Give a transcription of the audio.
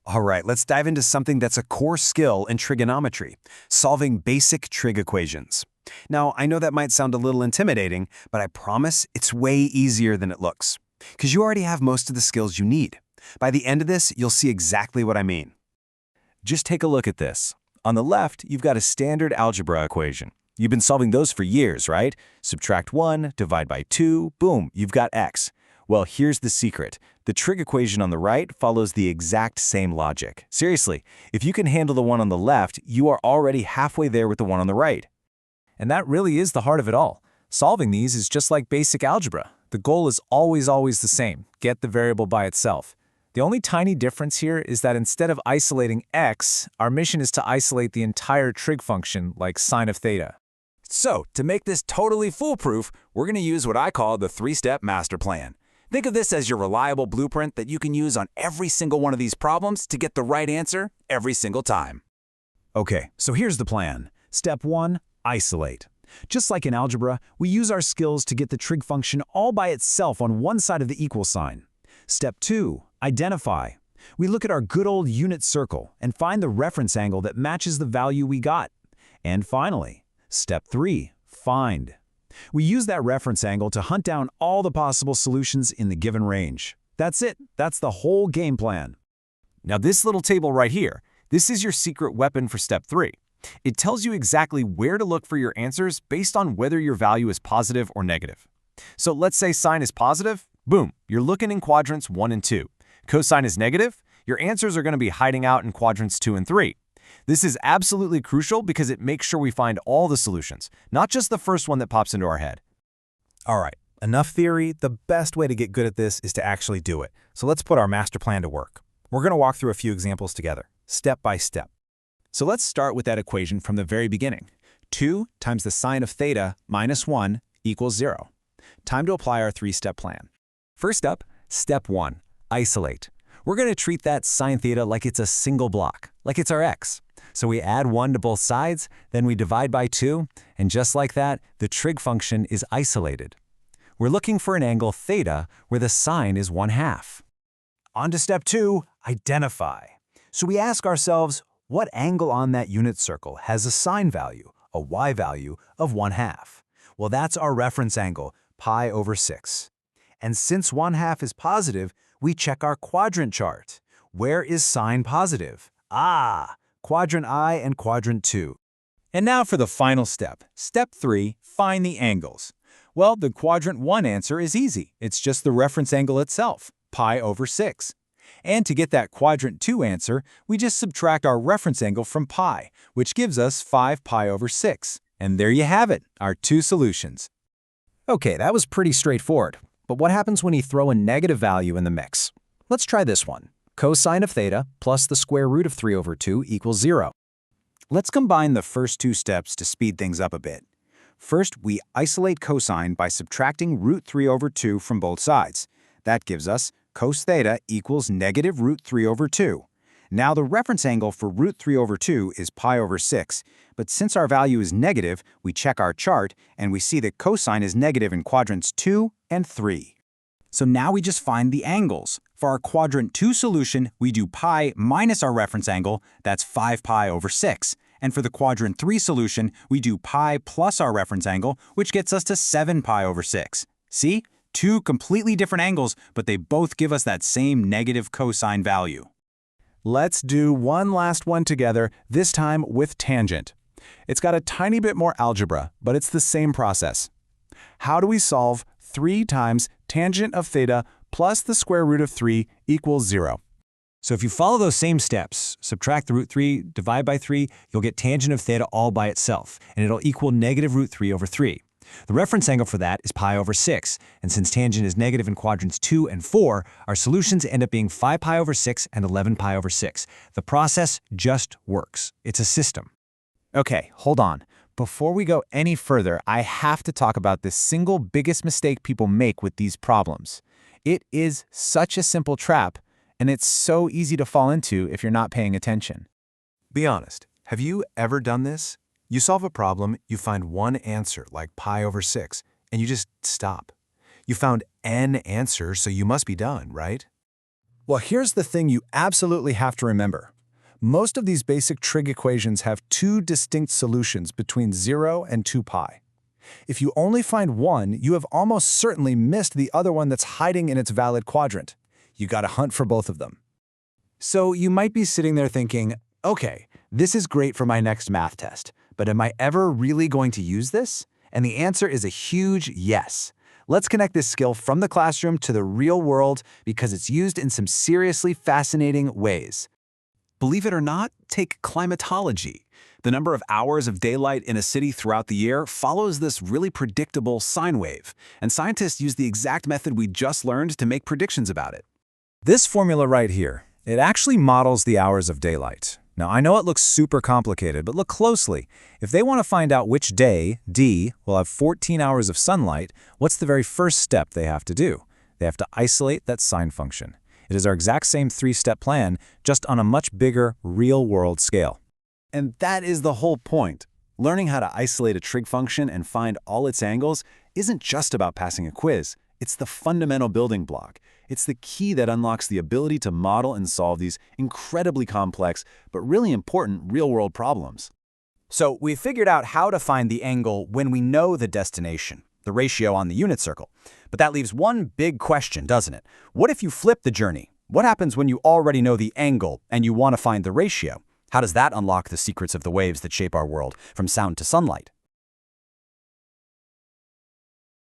All right, let's dive into something that's a core skill in trigonometry, solving basic trig equations. Now, I know that might sound a little intimidating, but I promise it's way easier than it looks, because you already have most of the skills you need. By the end of this, you'll see exactly what I mean. Just take a look at this. On the left, you've got a standard algebra equation. You've been solving those for years, right? Subtract 1, divide by 2, boom, you've got x. Well, here's the secret. The trig equation on the right follows the exact same logic. Seriously, if you can handle the one on the left, you are already halfway there with the one on the right. And that really is the heart of it all. Solving these is just like basic algebra. The goal is always the same: get the variable by itself. The only tiny difference here is that instead of isolating x, our mission is to isolate the entire trig function, like sine of theta. So, to make this totally foolproof, we're going to use what I call the three-step master plan. Think of this as your reliable blueprint that you can use on every single one of these problems to get the right answer every single time. Okay, so here's the plan. Step 1, isolate. Just like in algebra, we use our skills to get the trig function all by itself on one side of the equal sign. Step 2, identify. We look at our good old unit circle and find the reference angle that matches the value we got. And finally, Step 3, find. We use that reference angle to hunt down all the possible solutions in the given range. That's it. That's the whole game plan. Now this little table right here, this is your secret weapon for step 3. It tells you exactly where to look for your answers based on whether your value is positive or negative. So let's say sine is positive, boom, you're looking in quadrants 1 and 2. Cosine is negative, your answers are going to be hiding out in quadrants 2 and 3. This is absolutely crucial because it makes sure we find all the solutions, not just the first one that pops into our head. All right, enough theory. The best way to get good at this is to actually do it. So let's put our master plan to work. We're going to walk through a few examples together, step by step. So let's start with that equation from the very beginning. 2 times the sine of theta minus 1 equals 0. Time to apply our three-step plan. First up, step 1, isolate. We're going to treat that sine theta like it's a single block, like it's our x. So we add 1 to both sides, then we divide by 2, and just like that, the trig function is isolated. We're looking for an angle theta where the sine is 1/2. On to step 2, identify. So we ask ourselves, what angle on that unit circle has a sine value, a y value of 1/2? Well, that's our reference angle, pi over 6. And since 1/2 is positive, we check our quadrant chart. Where is sine positive? Quadrant I and quadrant 2. And now for the final step. Step 3, find the angles. Well, the quadrant 1 answer is easy. It's just the reference angle itself, pi over 6. And to get that quadrant 2 answer, we just subtract our reference angle from pi, which gives us 5 pi over 6. And there you have it, our two solutions. Okay, that was pretty straightforward. But what happens when you throw a negative value in the mix? Let's try this one. Cosine of theta plus the square root of 3 over 2 equals 0. Let's combine the first two steps to speed things up a bit. First, we isolate cosine by subtracting root 3 over 2 from both sides. That gives us cos theta equals negative root 3 over 2. Now the reference angle for root 3 over 2 is pi over 6, but since our value is negative, we check our chart and we see that cosine is negative in quadrants 2 and 3. So now we just find the angles. For our quadrant 2 solution, we do pi minus our reference angle, that's 5 pi over 6. And for the quadrant 3 solution, we do pi plus our reference angle, which gets us to 7 pi over 6. See? Two completely different angles, but they both give us that same negative cosine value. Let's do one last one together, this time with tangent. It's got a tiny bit more algebra, but it's the same process. How do we solve 3 times tangent of theta plus the square root of 3 equals 0? So if you follow those same steps, subtract the root 3, divide by 3, you'll get tangent of theta all by itself, and it'll equal negative root 3 over 3. The reference angle for that is pi over 6, and since tangent is negative in quadrants 2 and 4, our solutions end up being 5 pi over 6 and 11 pi over 6. The process just works. It's a system. Okay, hold on. Before we go any further, I have to talk about the single biggest mistake people make with these problems. It is such a simple trap, and it's so easy to fall into if you're not paying attention. Be honest, have you ever done this? You solve a problem, you find one answer, like pi over 6, and you just stop. You found n answers, so you must be done, right? Well, here's the thing you absolutely have to remember. Most of these basic trig equations have two distinct solutions between 0 and 2 pi. If you only find one, you have almost certainly missed the other one that's hiding in its valid quadrant. You gotta hunt for both of them. So you might be sitting there thinking, okay, this is great for my next math test, but am I ever really going to use this? And the answer is a huge yes. Let's connect this skill from the classroom to the real world because it's used in some seriously fascinating ways. Believe it or not, take climatology. The number of hours of daylight in a city throughout the year follows this really predictable sine wave, and scientists use the exact method we just learned to make predictions about it. This formula right here, it actually models the hours of daylight. Now, I know it looks super complicated, but look closely. If they want to find out which day, D, will have 14 hours of sunlight, what's the very first step they have to do? They have to isolate that sine function. It is our exact same three-step plan, just on a much bigger, real-world scale. And that is the whole point. Learning how to isolate a trig function and find all its angles isn't just about passing a quiz. It's the fundamental building block. It's the key that unlocks the ability to model and solve these incredibly complex but really important real-world problems. So we figured out how to find the angle when we know the destination, the ratio on the unit circle. But that leaves one big question, doesn't it? What if you flip the journey? What happens when you already know the angle and you want to find the ratio? How does that unlock the secrets of the waves that shape our world, from sound to sunlight?